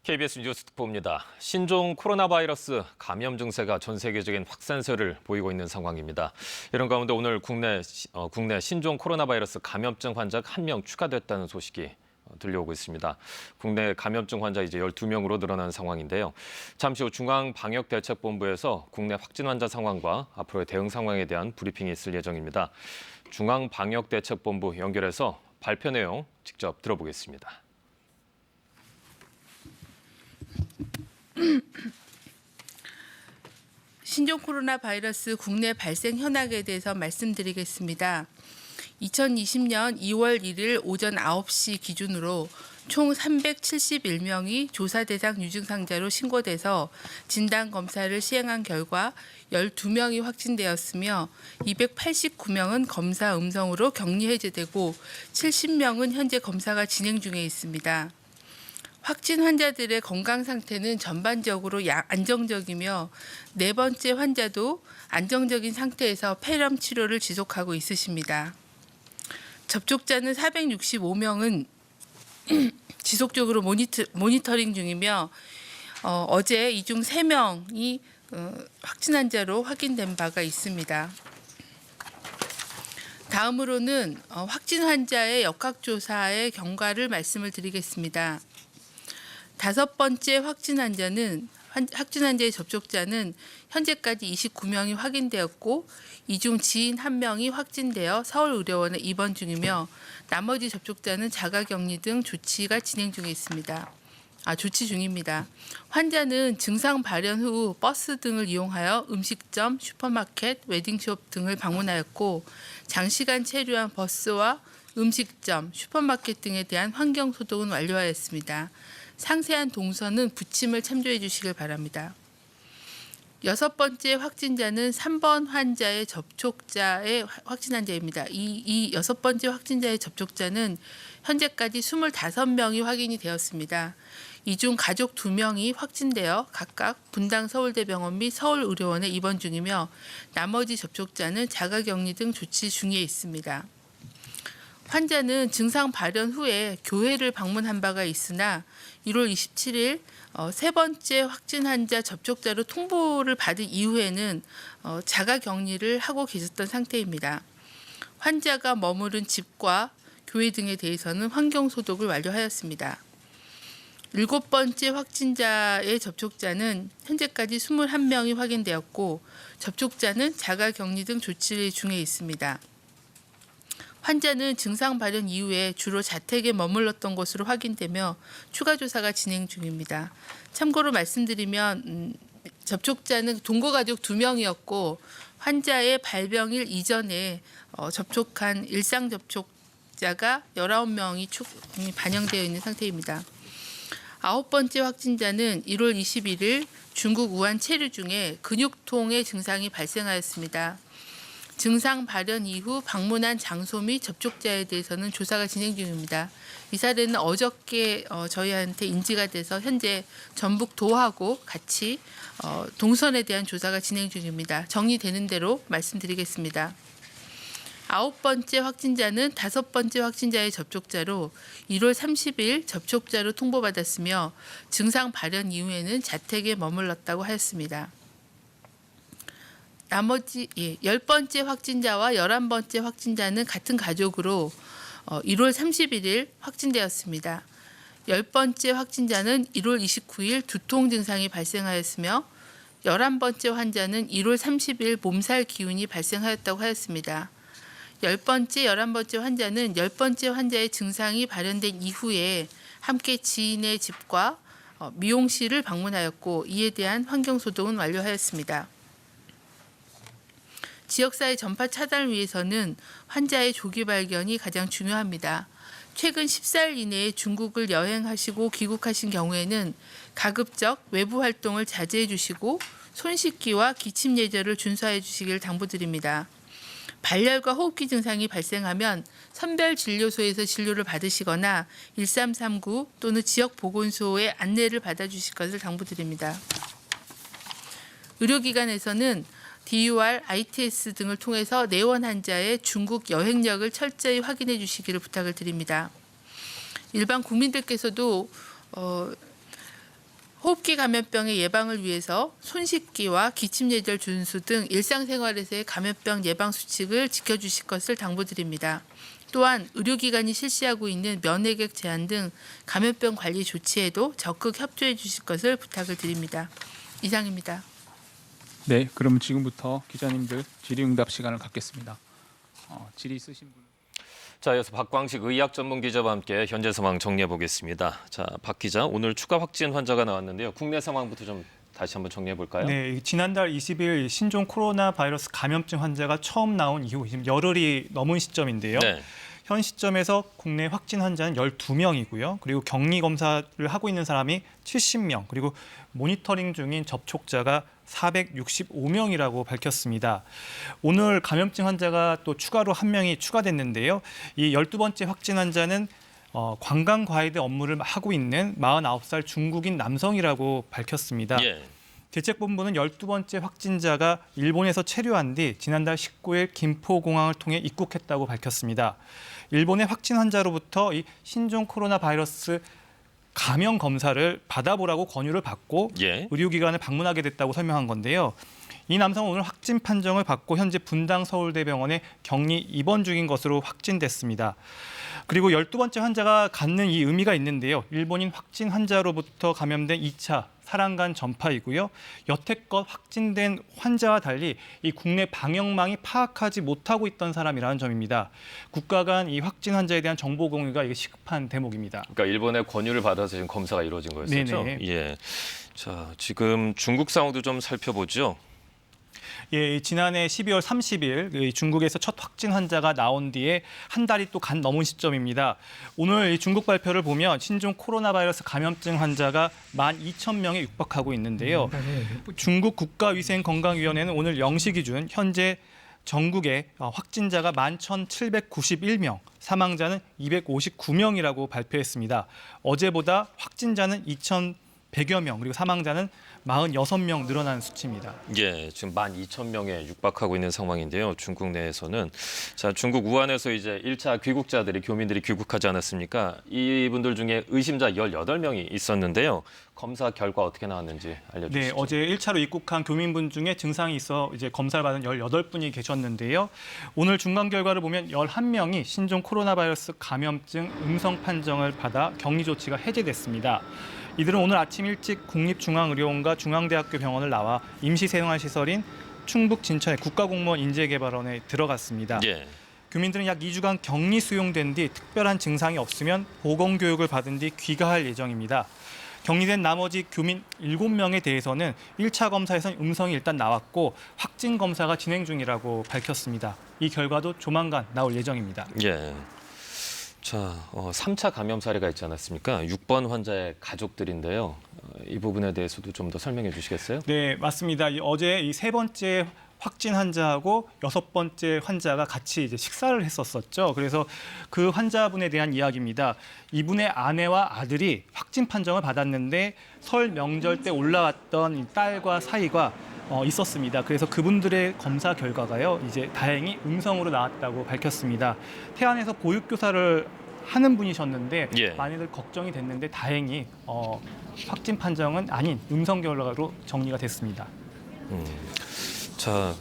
KBS 뉴스 특보입니다. 신종 코로나 바이러스 감염 증세가 전 세계적인 확산세를 보이고 있는 상황입니다. 이런 가운데 오늘 국내 신종 코로나 바이러스 감염증 환자가 1명 추가됐다는 소식이 들려오고 있습니다. 국내 감염증 환자 이제 12명으로 늘어난 상황인데요. 잠시 후 중앙방역대책본부에서 국내 확진 환자 상황과 앞으로의 대응 상황에 대한 브리핑이 있을 예정입니다. 중앙방역대책본부 연결해서 발표 내용 직접 들어보겠습니다. 신종 코로나 바이러스 국내 발생 현황에 대해서 말씀드리겠습니다. 2020년 2월 1일 오전 9시 기준으로 총 371명이 조사 대상 유증상자로 신고돼서 진단검사를 시행한 결과 12명이 확진되었으며 289명은 검사 음성으로 격리 해제되고 70명은 현재 검사가 진행 중에 있습니다. 확진 환자들의 건강 상태는 전반적으로 안정적이며 네 번째 환자도 안정적인 상태에서 폐렴 치료를 지속하고 있으십니다. 접촉자는 465명은 지속적으로 모니터링 중이며 어제 이 중 3명이 확진 환자로 확인된 바가 있습니다. 다음으로는 확진 환자의 역학조사의 경과를 말씀을 드리겠습니다. 5번째 확진 환자의 접촉자는 현재까지 29명이 확인되었고 이 중 지인 1명이 확진되어 서울의료원에 입원 중이며 나머지 접촉자는 자가격리 등 조치 중입니다. 환자는 증상 발현 후 버스 등을 이용하여 음식점, 슈퍼마켓, 웨딩숍 등을 방문하였고 장시간 체류한 버스와 음식점, 슈퍼마켓 등에 대한 환경 소독은 완료하였습니다. 상세한 동선은 부침을 참조해 주시길 바랍니다. 6번째 확진자는 3번 환자의 접촉자의 확진 환자입니다. 이 6번째 확진자의 접촉자는 현재까지 25명이 확인이 되었습니다. 이 중 가족 2명이 확진되어 각각 분당 서울대병원 및 서울의료원에 입원 중이며 나머지 접촉자는 자가격리 등 조치 중에 있습니다. 환자는 증상 발현 후에 교회를 방문한 바가 있으나 1월 27일 세 번째 확진 환자 접촉자로 통보를 받은 이후에는 자가격리를 하고 계셨던 상태입니다. 환자가 머무른 집과 교회 등에 대해서는 환경소독을 완료하였습니다. 7번째 확진자의 접촉자는 현재까지 21명이 확인되었고 접촉자는 자가격리 등 조치 중에 있습니다. 환자는 증상 발현 이후에 주로 자택에 머물렀던 것으로 확인되며 추가 조사가 진행 중입니다. 참고로 말씀드리면 접촉자는 동거가족 2명이었고 환자의 발병일 이전에 접촉한 일상 접촉자가 19명이 반영되어 있는 상태입니다. 9번째 확진자는 1월 21일 중국 우한 체류 중에 근육통의 증상이 발생하였습니다. 증상 발현 이후 방문한 장소 및 접촉자에 대해서는 조사가 진행 중입니다. 이 사례는 어저께 저희한테 인지가 돼서 현재 전북도하고 같이 동선에 대한 조사가 진행 중입니다. 정리되는 대로 말씀드리겠습니다. 9번째 확진자는 5번째 확진자의 접촉자로 1월 30일 접촉자로 통보받았으며 증상 발현 이후에는 자택에 머물렀다고 하였습니다. 나머지 10번째 확진자와 11번째 확진자는 같은 가족으로 1월 31일 확진되었습니다. 10번째 확진자는 1월 29일 두통 증상이 발생하였으며 11번째 환자는 1월 30일 몸살 기운이 발생하였다고 하였습니다. 10번째, 11번째 환자는 10번째 환자의 증상이 발현된 이후에 함께 지인의 집과 미용실을 방문하였고 이에 대한 환경소독은 완료하였습니다. 지역사회 전파 차단을 위해서는 환자의 조기 발견이 가장 중요합니다. 최근 14일 이내에 중국을 여행하시고 귀국하신 경우에는 가급적 외부 활동을 자제해 주시고 손 씻기와 기침 예절을 준수해 주시길 당부드립니다. 발열과 호흡기 증상이 발생하면 선별진료소에서 진료를 받으시거나 1339 또는 지역보건소의 안내를 받아주실 것을 당부드립니다. 의료기관에서는 DUR, ITS 등을 통해서 내원 환자의 중국 여행력을 철저히 확인해 주시기를 부탁을 드립니다. 일반 국민들께서도 호흡기 감염병의 예방을 위해서 손 씻기와 기침 예절 준수 등 일상생활에서의 감염병 예방 수칙을 지켜주실 것을 당부드립니다. 또한 의료기관이 실시하고 있는 면회객 제한 등 감염병 관리 조치에도 적극 협조해 주실 것을 부탁을 드립니다. 이상입니다. 네, 그럼 지금부터 기자님들 질의응답 시간을 갖겠습니다. 질의 있으신 분. 자, 이어서 박광식 의학 전문 기자와 함께 현재 상황 정리해 보겠습니다. 자, 박 기자, 오늘 추가 확진 환자가 나왔는데요. 국내 상황부터 좀 다시 한번 정리해 볼까요? 네, 지난달 20일 신종 코로나 바이러스 감염증 환자가 처음 나온 이후 지금 열흘이 넘은 시점인데요. 네. 현 시점에서 국내 확진 환자는 12명이고요. 그리고 격리 검사를 하고 있는 사람이 70명, 그리고 모니터링 중인 접촉자가 465명이라고 밝혔습니다. 오늘 감염증 환자가 또 추가로 한 명이 추가됐는데요. 이 12번째 확진 환자는 관광 가이드 업무를 하고 있는 49살 중국인 남성이라고 밝혔습니다. 예. 대책본부는 12번째 확진자가 일본에서 체류한 뒤 지난달 19일 김포공항을 통해 입국했다고 밝혔습니다. 일본의 확진 환자로부터 이 신종 코로나 바이러스 감염 검사를 받아보라고 권유를 받고 예. 의료기관을 방문하게 됐다고 설명한 건데요. 이 남성은 오늘 확진 판정을 받고 현재 분당 서울대병원에 격리 입원 중인 것으로 확진됐습니다. 그리고 12번째 환자가 갖는 이 의미가 있는데요. 일본인 확진 환자로부터 감염된 2차 사랑간 전파이고요. 여태껏 확진된 환자와 달리 이 국내 방역망이 파악하지 못하고 있던 사람이라는 점입니다. 국가 간 이 확진 환자에 대한 정보 공유가 이게 시급한 대목입니다. 그러니까 일본의 권유를 받아서 지금 검사가 이루어진 거였었죠? 네네. 예. 자, 지금 중국 상황도 좀 살펴보죠. 예, 지난해 12월 30일 중국에서 첫 확진 환자가 나온 뒤에 한 달이 또 넘은 시점입니다. 오늘 이 중국 발표를 보면 신종 코로나 바이러스 감염증 환자가 12,000명에 육박하고 있는데요. 중국 국가위생건강위원회는 오늘 0시 기준 현재 전국에 확진자가 11,791명, 사망자는 259명이라고 발표했습니다. 어제보다 확진자는 2,100여 명, 그리고 사망자는 46명 늘어난 수치입니다. 예, 지금 12,000명에 육박하고 있는 상황인데요. 중국 내에서는 자, 중국 우한에서 이제 1차 귀국자들이 교민들이 귀국하지 않았습니까? 이분들 중에 의심자 18명이 있었는데요. 검사 결과 어떻게 나왔는지 알려주시죠. 네, 어제 1차로 입국한 교민분 중에 증상이 있어 이제 검사를 받은 18분이 계셨는데요. 오늘 중간 결과를 보면 11명이 신종 코로나 바이러스 감염증 음성 판정을 받아 격리 조치가 해제됐습니다. 이들은 오늘 아침 일찍 국립중앙의료원과 중앙대학교 병원을 나와 임시생활시설인 충북 진천의 국가공무원 인재개발원에 들어갔습니다. 예. 교민들은 약 2주간 격리 수용된 뒤 특별한 증상이 없으면 보건교육을 받은 뒤 귀가할 예정입니다. 격리된 나머지 교민 7명에 대해서는 1차 검사에서는 음성이 일단 나왔고 확진 검사가 진행 중이라고 밝혔습니다. 이 결과도 조만간 나올 예정입니다. 예. 자, 3차 감염 사례가 있지 않았습니까? 6번 환자의 가족들인데요. 이 부분에 대해서도 좀 더 설명해 주시겠어요? 네, 맞습니다. 어제 이 세 번째 확진 환자하고 6번째 환자가 같이 이제 식사를 했었었죠. 그래서 그 환자분에 대한 이야기입니다. 이분의 아내와 아들이 확진 판정을 받았는데 설 명절 때 올라왔던 이 딸과 사이가 있었습니다. 그래서 그분들의 검사 결과가요, 이제 다행히 음성으로 나왔다고 밝혔습니다. 태안에서 보육교사를 하는 분이셨는데 예. 많이들 걱정이 됐는데 다행히 확진 판정은 아닌 음성 결과로 정리가 됐습니다. 자,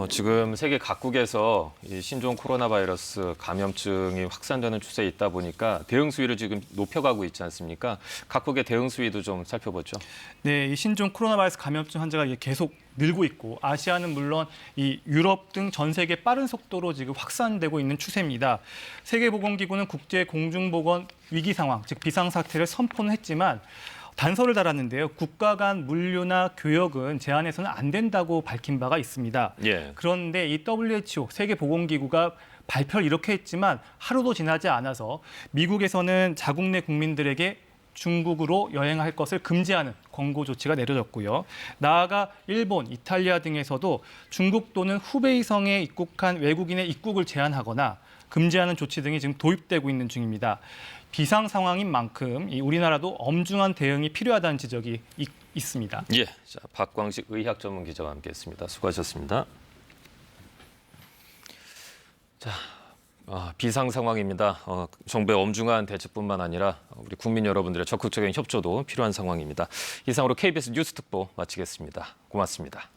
지금 세계 각국에서 이 신종 코로나 바이러스 감염증이 확산되는 추세에 있다 보니까 대응 수위를 지금 높여가고 있지 않습니까? 각국의 대응 수위도 좀 살펴보죠. 네, 이 신종 코로나 바이러스 감염증 환자가 이게 계속 늘고 있고 아시아는 물론 이 유럽 등 전 세계 빠른 속도로 지금 확산되고 있는 추세입니다. 세계보건기구는 국제 공중보건 위기 상황, 즉 비상사태를 선포는 했지만 단서를 달았는데요. 국가 간 물류나 교역은 제한해서는 안 된다고 밝힌 바가 있습니다. 예. 그런데 이 WHO, 세계보건기구가 발표를 이렇게 했지만 하루도 지나지 않아서 미국에서는 자국 내 국민들에게 중국으로 여행할 것을 금지하는 권고 조치가 내려졌고요. 나아가 일본, 이탈리아 등에서도 중국 또는 후베이성에 입국한 외국인의 입국을 제한하거나 금지하는 조치 등이 지금 도입되고 있는 중입니다. 비상 상황인 만큼 이 우리나라도 엄중한 대응이 필요하다는 지적이 있습니다. 예, 자, 박광식 의학 전문 기자와 함께했습니다. 수고하셨습니다. 자, 비상 상황입니다. 정부의 엄중한 대책뿐만 아니라 우리 국민 여러분들의 적극적인 협조도 필요한 상황입니다. 이상으로 KBS 뉴스 특보 마치겠습니다. 고맙습니다.